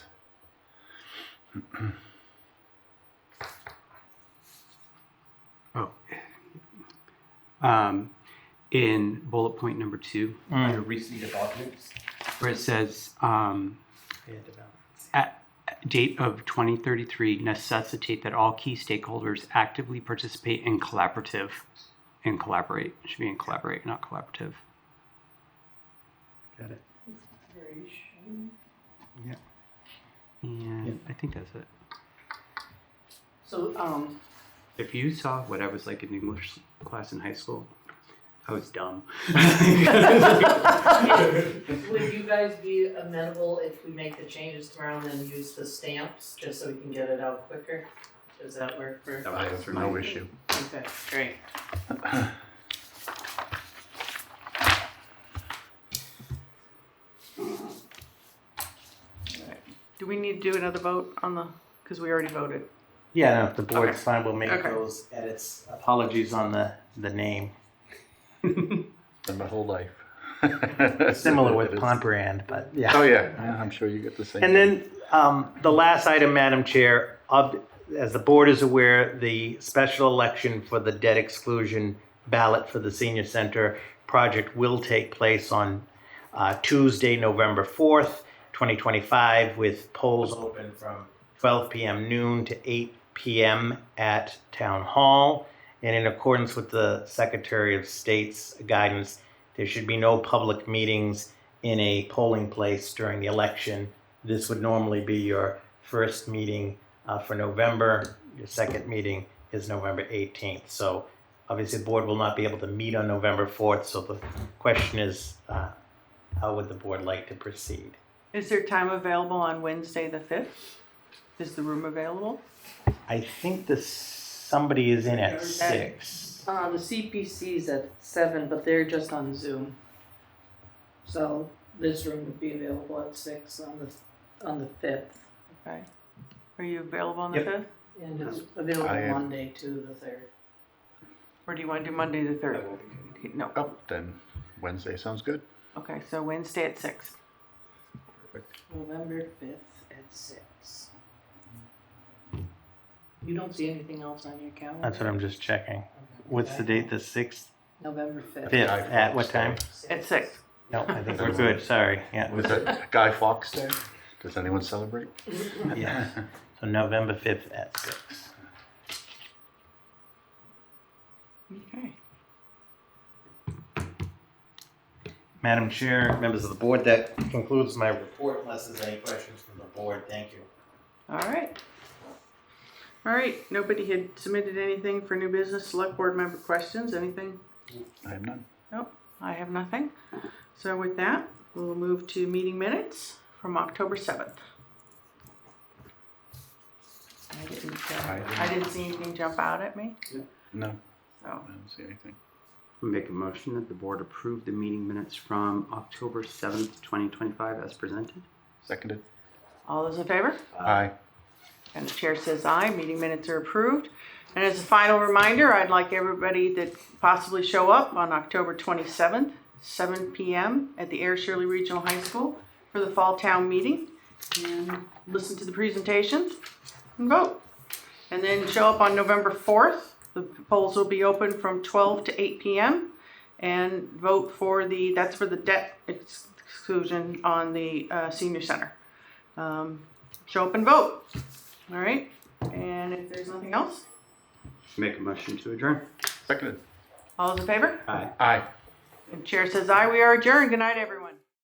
Oh. In bullet point number 2, Under recent developments. where it says, at date of 2033 necessitate that all key stakeholders actively participate in collaborate. It should be in collaborate, not collaborative. Got it. And I think that's it. So, If you saw what I was like in English class in high school, I was dumb. would you guys be amenable if we make the changes tomorrow and then use the stamps, just so we can get it out quicker? Does that work for? I have no issue. Okay, great. Do we need to do another vote on the, because we already voted. Yeah, no, if the board's Okay. fine, we'll make Okay. those edits. Apologies on the name. In my whole life. Similar It with is. Pond but yeah. Oh, yeah, I'm sure you get the same. And then the last item, Madam Chair, as the board is aware, the special election for the debt exclusion ballot for the senior center project will take place on Tuesday, November 4th, 2025, with polls open from 12 p.m. noon to 8 p.m. at Town Hall. And in accordance with the Secretary of State's guidance, there should be no public meetings in a polling place during the election. This would normally be your first meeting for November. Your second meeting is November 18th. So obviously the board will not be able to meet on November 4th. So the question is, how would the board like to proceed? Is there time available on Wednesday the 5th? Is the room available? I think somebody is in at That- 6. The CPC's at 7, but they're just on Zoom. So this room would be available at 6 on the 5th. Okay. Are you available on the Yep. 5th? And it's available I am. Monday to the 3rd. Or do you want to do Monday the 3rd? No. Oh, then Wednesday sounds good. Okay, so Wednesday at 6. November 5th at 6. You don't see anything else on your calendar? That's what I'm just checking. What's the date? The 6th? November 5th. 5th. Guy At Fawkes what time? Day. At 6. No, I think we're good. Sorry. Yeah. Was it Guy Fawkes Day? Does anyone celebrate? Yeah. So November 5th at 6. Okay. Madam Chair, members of the board, that concludes my report unless there's any questions from the board. Thank you. All right. All right, nobody had submitted anything for new business, select board member questions, anything? I have none. Nope, I have nothing. So with that, we'll move to meeting minutes from October 7th. I didn't see anything jump out at me, No, so. I don't see anything. Make a motion that the board approve the meeting minutes from October 7th, 2025 as presented. Seconded. All those in favor? Aye. And the chair says aye, meeting minutes are approved. And as a final reminder, I'd like everybody that possibly show up on October 27th, 7 p.m. at the Ayer Shirley Regional High School for the fall town meeting and listen to the presentations and vote. And then show up on November 4th. The polls will be open from 12 to 8 p.m. and vote for that's for the debt exclusion on the senior center. Show up and vote. All right, and if there's nothing else, Make a motion to adjourn. Seconded. all those in favor? Aye. Aye. And chair says aye, we are adjourned. Good night, everyone.